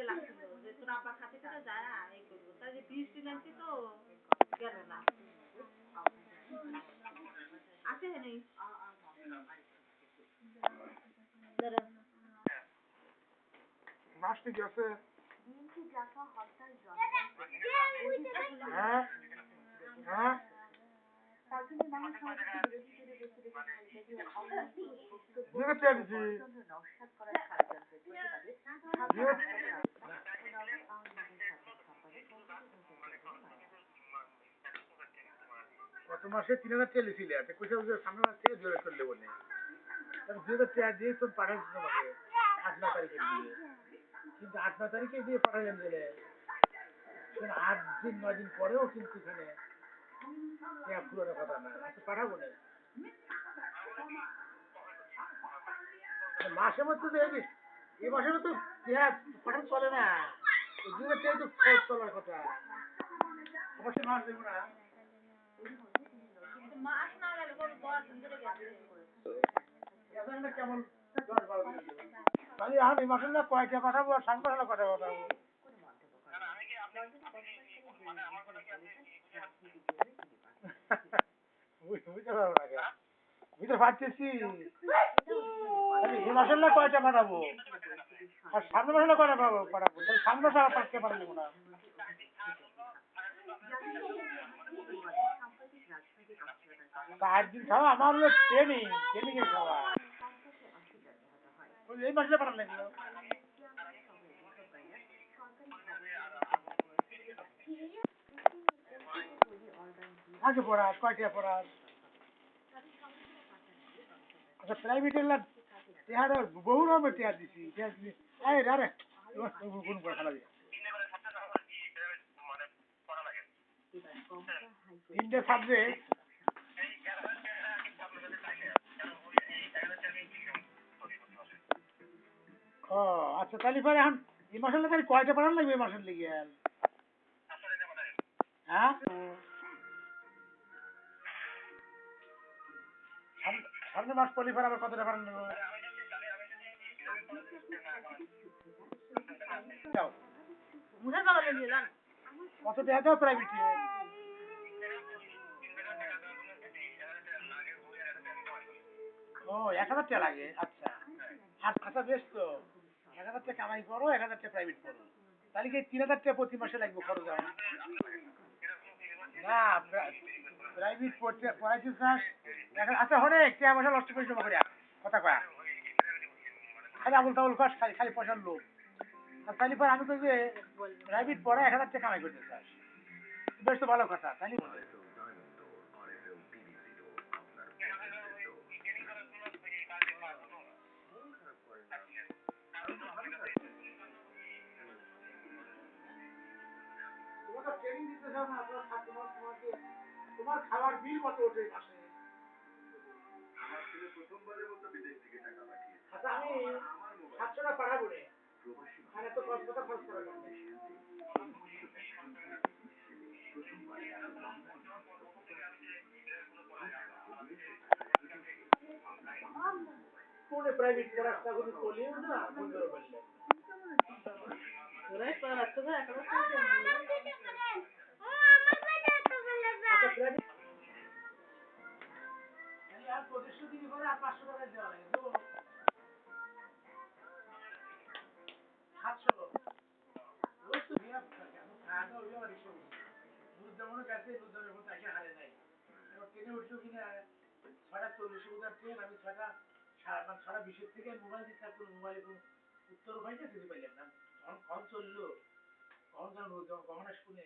লাগছিল যে তোর আব্বা খাতে করে যায় এই করবো তাই যে 20 দিন আনছি তো গেল না আছে নেই মাছটি গেছে হ্যাঁ হ্যাঁ কত মাসে 3000 টাকা ছিল সামনে মাস থেকে জোরে করলে বলে 2000 টাকা দিয়ে তো পাঠাচ্ছি তোমাকে 8-9 তারিখে দিয়ে কিন্তু 8-9 তারিখে দিয়ে পাঠালেন বলে 8-9 দিন পরেও কিন্তু এখানে পুরোনো কথা না পাঠাবো না মাসের মধ্যে তো এই মাসের মধ্যে পাঠান চলে না 2000 টাকা তো চলার কথা অবশ্যই মাস দেবো না মাস না গেল 10 দিন ধরে গেছে কেমন 10-12 দিন তাহলে এখন এই মাসে না কয়টা পাঠাবো আর সাত মাসে না কয়টা পাঠাবো বুঝতে পারবো না বুঝতে পারতেছি এই মাসের না কয়টা পাঠাবো আর সামনে মাসে না কয়টা পাঠাবো সামনে মাসে আর 5টা পাঠাবো না দিন খাওয়া আমার হলো ট্রেনিং এর খাওয়া এই মাসে পাঠান লাগলো আগে পড়াস কয়টা পড়াস আচ্ছা প্রাইভেটের লাভ টেহার বহু রকমের টেহার দিছি আরে কোন পড়া খেলা দিয়ে 3টে সাবজেক্ট ও আচ্ছা তাহলে পরে এখন এই মাসের তাহলে কয়টা পড়ান লাগবে এই মাসের লিগে হ্যাঁ সামনে মাস পরে পর আবার কতটা পড়ান নেবো কত টাকা দাও প্রাইভেটে ও 1000 টাকা লাগে আচ্ছা আচ্ছা বেশ তো 1000 টাকা কামাই করো 1000 টাকা প্রাইভেট করো তাহলে কি 3000 টাকা প্রতি মাসে লাগবে খরচ আমার না প্রাইভেট পড়াইতে চাস আচ্ছা হরে একটা পয়সা নষ্ট করে জমা করিয়া কথা কয়া খালি আবুল তাবুল কাজ খালি পয়সার লোক আর তাহলে পর আমি তো যে প্রাইভেট পড়া 1000 টাকা কামাই করতে চাস বেশ তো ভালো কথা তাহলে তোমার খাবার বিল কত ওঠে মাসে আমার ছেলে প্রথমবারের মতো বিদেশ থেকে টাকা পাঠিয়েছে আচ্ছা আমি 700 টাকা পাঠাবো রে আর এত খরচ করা কোন প্রাইভেট রাস্তাগুলো চলিয়ে না বন্ধ করে ফেললে ওরে তো রাস্তা না একটা উত্তর ভাইটা যদি পাইলেন না কখন চললো কখন কখন শুনে